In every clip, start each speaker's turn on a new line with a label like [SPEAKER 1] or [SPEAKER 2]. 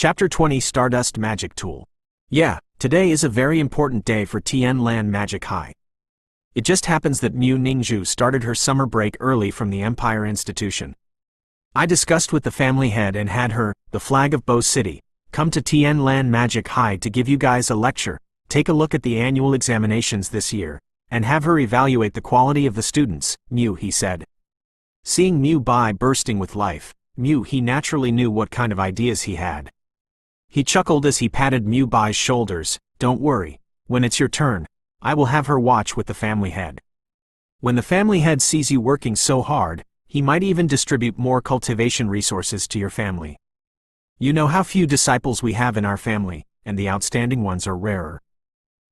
[SPEAKER 1] Chapter 20 Stardust Magic Tool. Yeah, today is a very important day for Tianlan Magic High. It just happens that Mu Ningzhu started her summer break early from the Empire Institution. I discussed with the family head and had her, the flag of Bo City, come to Tianlan Magic High to give you guys a lecture, take a look at the annual examinations this year, and have her evaluate the quality of the students, Mu he said. Seeing Mu Bai bursting with life, Mu he naturally knew what kind of ideas he had. He chuckled as he patted Mu Bai's shoulders. Don't worry, when it's your turn, I will have her watch with the family head. When the family head sees you working so hard, he might even distribute more cultivation resources to your family. You know how few disciples we have in our family, and the outstanding ones are rarer.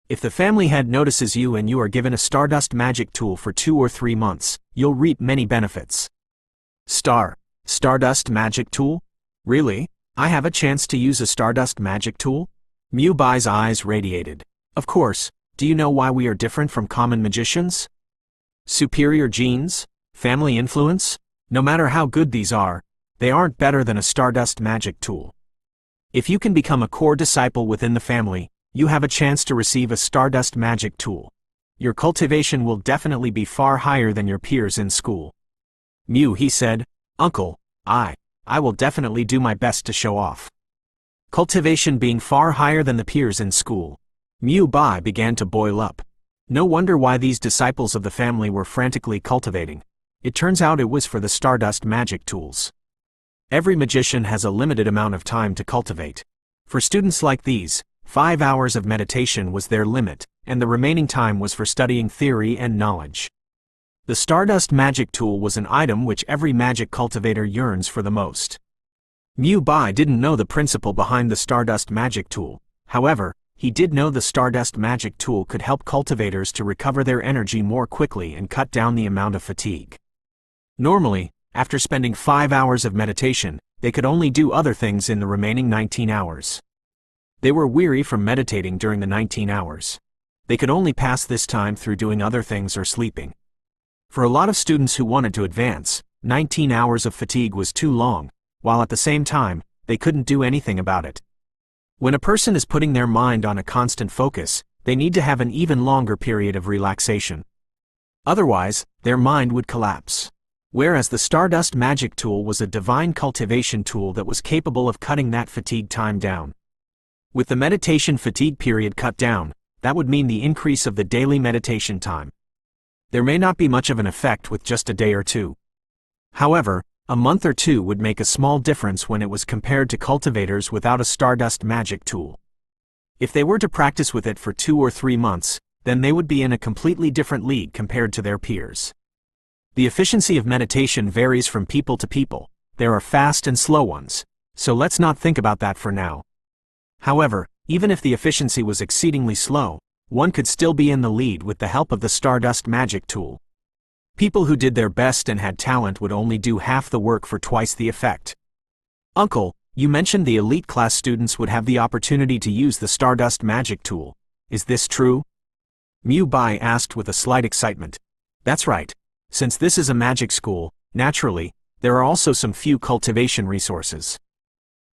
[SPEAKER 1] If the family head notices you and you are given a Stardust Magic Tool for 2 or 3 months, you'll reap many benefits. Stardust Magic Tool? Really? I have a chance to use a Stardust Magic Tool? Mu Bai's eyes radiated. Of course. Do you know why we are different from common magicians? Superior genes? Family influence? No matter how good these are, they aren't better than a Stardust Magic Tool. If you can become a core disciple within the family, you have a chance to receive a Stardust Magic Tool. Your cultivation will definitely be far higher than your peers in school. Mu he said, Uncle, I will definitely do my best to show off. Cultivation being far higher than the peers in school. Mu Bai began to boil up. No wonder why these disciples of the family were frantically cultivating. It turns out it was for the Stardust Magic Tools. Every magician has a limited amount of time to cultivate. For students like these, 5 hours of meditation was their limit, and the remaining time was for studying theory and knowledge. The Stardust Magic Tool was an item which every magic cultivator yearns for the most. Mu Bai didn't know the principle behind the Stardust Magic Tool. However, he did know the Stardust Magic Tool could help cultivators to recover their energy more quickly and cut down the amount of fatigue. Normally, after spending 5 hours of meditation, they could only do other things in the remaining 19 hours. They were weary from meditating during the 19 hours. They could only pass this time through doing other things or sleeping. For a lot of students who wanted to advance, 19 hours of fatigue was too long, while at the same time, they couldn't do anything about it. When a person is putting their mind on a constant focus, they need to have an even longer period of relaxation. Otherwise, their mind would collapse. Whereas the Stardust Magic Tool was a divine cultivation tool that was capable of cutting that fatigue time down. With the meditation fatigue period cut down, that would mean the increase of the daily meditation time. There may not be much of an effect with just a day or two. However, a month or two would make a small difference when it was compared to cultivators without a Stardust Magic Tool. If they were to practice with it for 2 or 3 months, then they would be in a completely different league compared to their peers. The efficiency of meditation varies from people to people. There are fast and slow ones, so let's not think about that for now. However, even if the efficiency was exceedingly slow, one could still be in the lead with the help of the Stardust Magic Tool. People who did their best and had talent would only do half the work for twice the effect. Uncle, you mentioned the elite class students would have the opportunity to use the Stardust Magic Tool. Is this true? Mu Bai asked with a slight excitement. That's right. Since this is a magic school, naturally, there are also some few cultivation resources.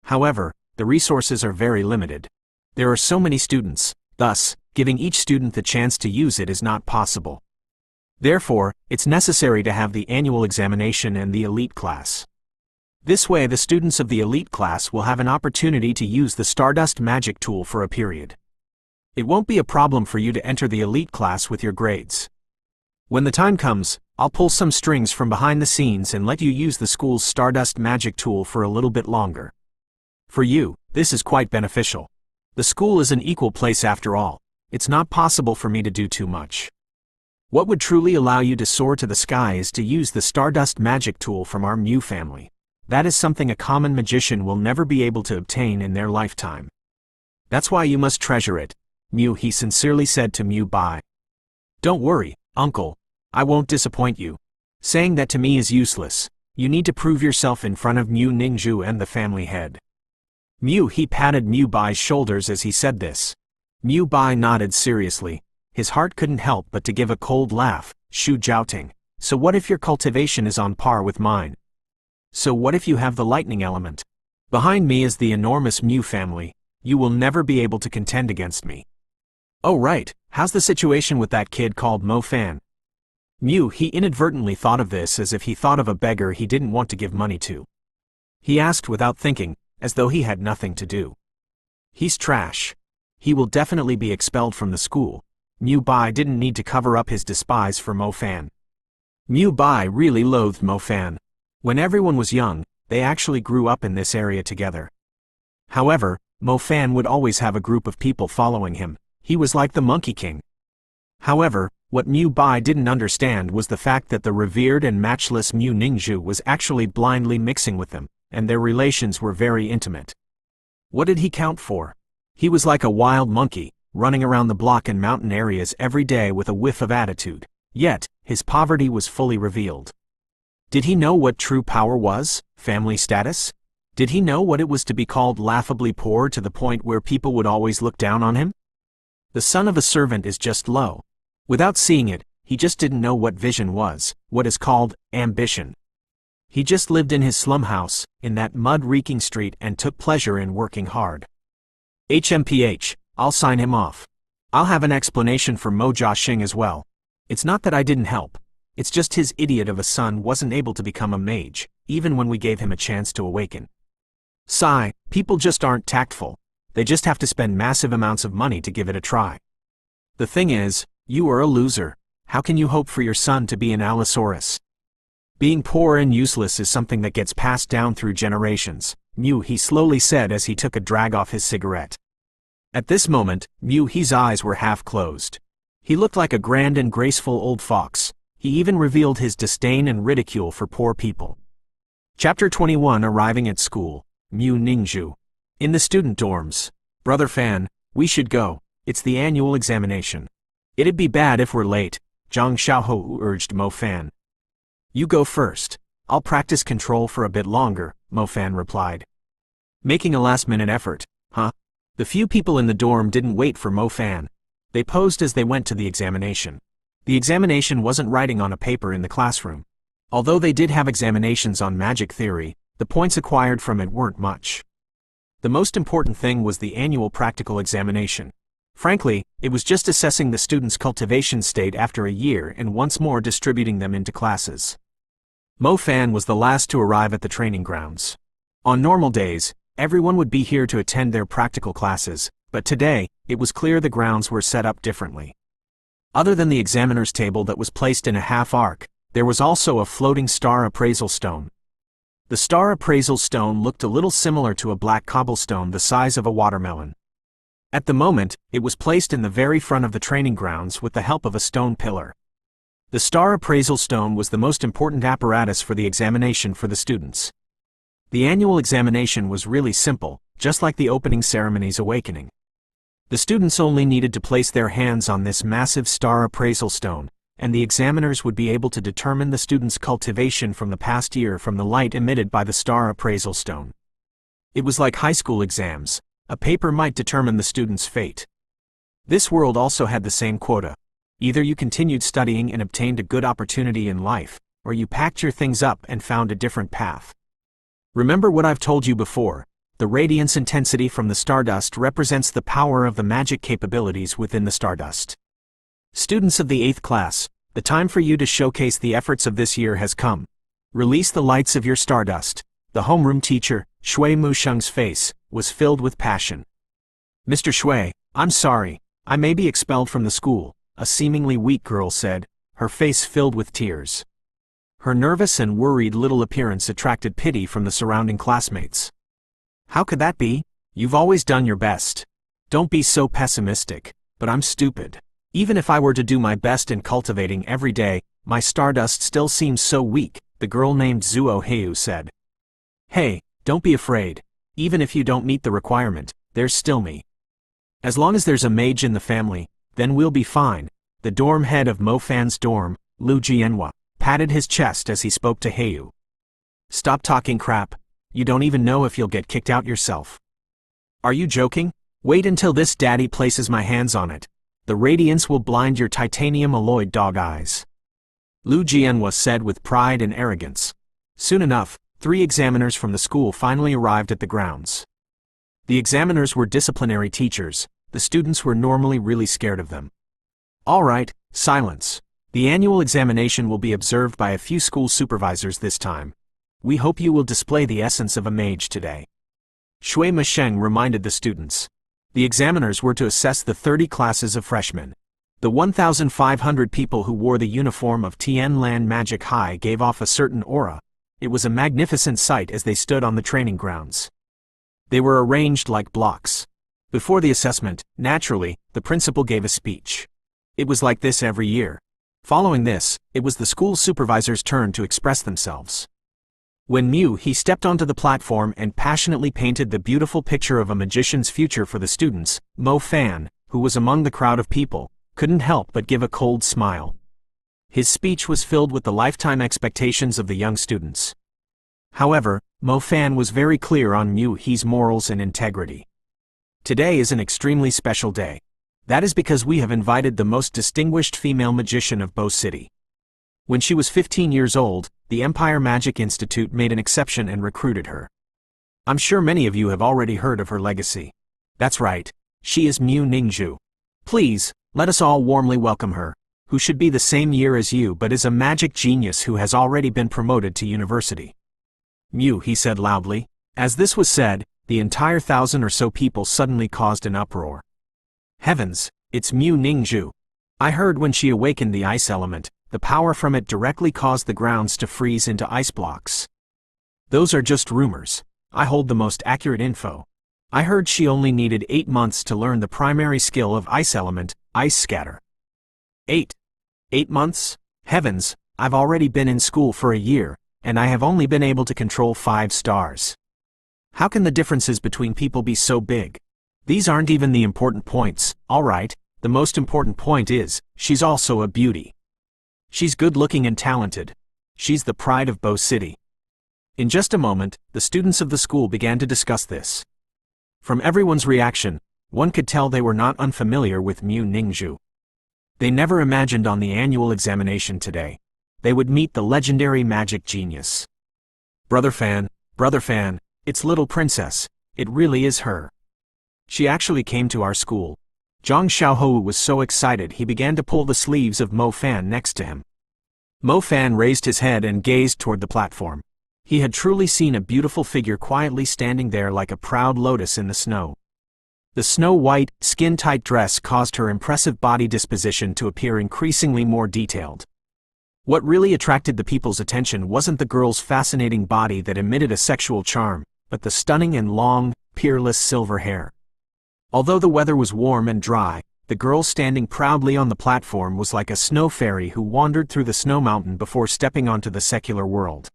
[SPEAKER 1] However, the resources are very limited. There are so many students, thus, giving each student the chance to use it is not possible. Therefore, it's necessary to have the annual examination and the elite class. This way the students of the elite class will have an opportunity to use the Stardust Magic Tool for a period. It won't be a problem for you to enter the elite class with your grades. When the time comes, I'll pull some strings from behind the scenes and let you use the school's Stardust Magic Tool for a little bit longer. For you, this is quite beneficial. The school is an equal place after all. It's not possible for me to do too much. What would truly allow you to soar to the sky is to use the Stardust Magic Tool from our Mu family. That is something a common magician will never be able to obtain in their lifetime. That's why you must treasure it, Mu he sincerely said to Mu Bai. Don't worry, uncle. I won't disappoint you. Saying that to me is useless. You need to prove yourself in front of Mu Ningzhu and the family head. Mu he patted Mu Bai's shoulders as he said this. Mu Bai nodded seriously. His heart couldn't help but to give a cold laugh. Shu Jiaoting. So what if your cultivation is on par with mine? So what if you have the lightning element? Behind me is the enormous Mew family. You will never be able to contend against me. Oh right, how's the situation with that kid called Mo Fan? Mew, he inadvertently thought of this as if he thought of a beggar he didn't want to give money to. He asked without thinking, as though he had nothing to do. He's trash. He will definitely be expelled from the school. Mew Bai didn't need to cover up his despise for Mo Fan. Mew Bai really loathed Mo Fan. When everyone was young, they actually grew up in this area together. However, Mo Fan would always have a group of people following him. He was like the Monkey King. However, what Mew Bai didn't understand was the fact that the revered and matchless Mew Ningzhu was actually blindly mixing with them, and their relations were very intimate. What did he count for? He was like a wild monkey, running around the block in mountain areas every day with a whiff of attitude. Yet, his poverty was fully revealed. Did he know what true power was? Family status? Did he know what it was to be called laughably poor to the point where people would always look down on him? The son of a servant is just low. Without seeing it, he just didn't know what vision was, what is called ambition. He just lived in his slum house, in that mud-reeking street, and took pleasure in working hard. HMPH, I'll sign him off. I'll have an explanation for Mo Jiaxing as well. It's not that I didn't help. It's just his idiot of a son wasn't able to become a mage, even when we gave him a chance to awaken. Sigh, people just aren't tactful. They just have to spend massive amounts of money to give it a try. The thing is, you are a loser. How can you hope for your son to be an Allosaurus? Being poor and useless is something that gets passed down through generations, Mew he slowly said as he took a drag off his cigarette. At this moment, Mew he's eyes were half closed. He looked like a grand and graceful old fox. He even revealed his disdain and ridicule for poor people. Chapter 21. Arriving at school. Mew Ningzhu. In the student dorms. Brother Fan, we should go. It's the annual examination. It'd be bad if we're late, Zhang Xiaohou urged Mo Fan. You go first. I'll practice control for a bit longer, Mo Fan replied. Making a last-minute effort, huh? The few people in the dorm didn't wait for Mo Fan. They posed as they went to the examination. The examination wasn't writing on a paper in the classroom. Although they did have examinations on magic theory, the points acquired from it weren't much. The most important thing was the annual practical examination. Frankly, it was just assessing the students' cultivation state after a year and once more distributing them into classes. Mo Fan was the last to arrive at the training grounds. On normal days, everyone would be here to attend their practical classes, but today, it was clear the grounds were set up differently. Other than the examiner's table that was placed in a half-arc, there was also a floating star appraisal stone. The star appraisal stone looked a little similar to a black cobblestone the size of a watermelon. At the moment, it was placed in the very front of the training grounds with the help of a stone pillar. The star appraisal stone was the most important apparatus for the examination for the students. The annual examination was really simple, just like the opening ceremony's awakening. The students only needed to place their hands on this massive star appraisal stone, and the examiners would be able to determine the student's cultivation from the past year from the light emitted by the star appraisal stone. It was like high school exams. A paper might determine the student's fate. This world also had the same quota. Either you continued studying and obtained a good opportunity in life, or you packed your things up and found a different path. Remember what I've told you before, the radiance intensity from the stardust represents the power of the magic capabilities within the stardust. Students of the 8th class, the time for you to showcase the efforts of this year has come. Release the lights of your stardust. The homeroom teacher, Shui Musheng's face, was filled with passion. Mr. Shui, I'm sorry, I may be expelled from the school, a seemingly weak girl said, her face filled with tears. Her nervous and worried little appearance attracted pity from the surrounding classmates. How could that be? You've always done your best. Don't be so pessimistic, but I'm stupid. Even if I were to do my best in cultivating every day, my stardust still seems so weak, the girl named Zuo Heiyu said. Hey, don't be afraid. Even if you don't meet the requirement, there's still me. As long as there's a mage in the family, then we'll be fine. The dorm head of Mo Fan's dorm, Lu Jianhua, patted his chest as he spoke to Heiyu. Stop talking crap. You don't even know if you'll get kicked out yourself. Are you joking? Wait until this daddy places my hands on it. The radiance will blind your titanium alloyed dog eyes. Lu Jianhua said with pride and arrogance. Soon enough, 3 examiners from the school finally arrived at the grounds. The examiners were disciplinary teachers. The students were normally really scared of them. All right, silence. The annual examination will be observed by a few school supervisors this time. We hope you will display the essence of a mage today. Shui Mesheng reminded the students. The examiners were to assess the 30 classes of freshmen. The 1,500 people who wore the uniform of Tianlan Magic High gave off a certain aura. It was a magnificent sight as they stood on the training grounds. They were arranged like blocks. Before the assessment, naturally, the principal gave a speech. It was like this every year. Following this, it was the school supervisor's turn to express themselves. When he stepped onto the platform and passionately painted the beautiful picture of a magician's future for the students, Mo Fan, who was among the crowd of people, couldn't help but give a cold smile. His speech was filled with the lifetime expectations of the young students. However, Mo Fan was very clear on He's morals and integrity. Today is an extremely special day. That is because we have invited the most distinguished female magician of Bo City. When she was 15 years old, the Empire Magic Institute made an exception and recruited her. I'm sure many of you have already heard of her legacy. That's right, she is Mu Ningzhu. Please, let us all warmly welcome her, who should be the same year as you but is a magic genius who has already been promoted to university. He said loudly. As this was said, the entire 1,000 or so people suddenly caused an uproar. Heavens, it's Mu Ningzhu. I heard when she awakened the ice element, the power from it directly caused the grounds to freeze into ice blocks. Those are just rumors. I hold the most accurate info. I heard she only needed 8 months to learn the primary skill of ice element, ice scatter. 8 months? Heavens, I've already been in school for a year, and I have only been able to control 5 stars. How can the differences between people be so big? These aren't even the important points. All right, the most important point is, she's also a beauty. She's good-looking and talented. She's the pride of Bo City. In just a moment, the students of the school began to discuss this. From everyone's reaction, one could tell they were not unfamiliar with Mu Ningzhu. They never imagined on the annual examination today, they would meet the legendary magic genius. Brother Fan, it's little princess, it really is her. She actually came to our school. Zhang Xiaohou was so excited he began to pull the sleeves of Mo Fan next to him. Mo Fan raised his head and gazed toward the platform. He had truly seen a beautiful figure quietly standing there like a proud lotus in the snow. The snow-white, skin-tight dress caused her impressive body disposition to appear increasingly more detailed. What really attracted the people's attention wasn't the girl's fascinating body that emitted a sexual charm, but the stunning and long, peerless silver hair. Although the weather was warm and dry, the girl standing proudly on the platform was like a snow fairy who wandered through the snow mountain before stepping onto the secular world.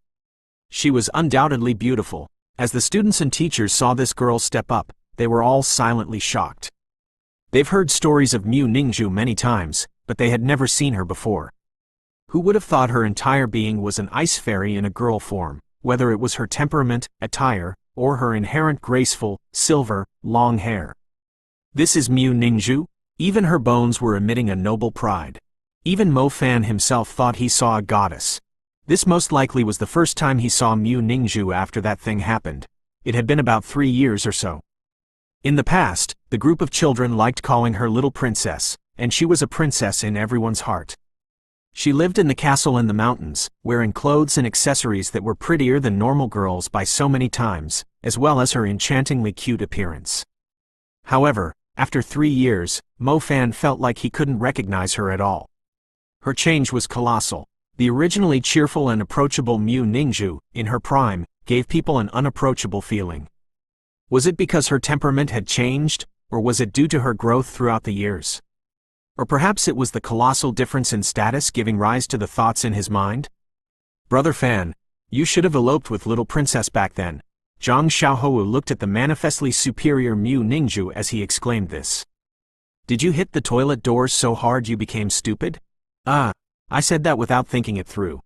[SPEAKER 1] She was undoubtedly beautiful. As the students and teachers saw this girl step up, they were all silently shocked. They've heard stories of Mu Ningzhu many times, but they had never seen her before. Who would have thought her entire being was an ice fairy in a girl form, whether it was her temperament, attire, or her inherent graceful, silver, long hair? This is Mu Ningzhu? Even her bones were emitting a noble pride. Even Mo Fan himself thought he saw a goddess. This most likely was the first time he saw Mu Ningzhu after that thing happened. It had been about 3 years or so. In the past, the group of children liked calling her Little Princess, and she was a princess in everyone's heart. She lived in the castle in the mountains, wearing clothes and accessories that were prettier than normal girls by so many times, as well as her enchantingly cute appearance. However, after 3 years, Mo Fan felt like he couldn't recognize her at all. Her change was colossal. The originally cheerful and approachable Mu Ningzhu, in her prime, gave people an unapproachable feeling. Was it because her temperament had changed, or was it due to her growth throughout the years? Or perhaps it was the colossal difference in status giving rise to the thoughts in his mind? Brother Fan, you should have eloped with Little Princess back then. Zhang Xiaohou looked at the manifestly superior Mu Ningzhu as he exclaimed this. Did you hit the toilet doors so hard you became stupid? I said that without thinking it through.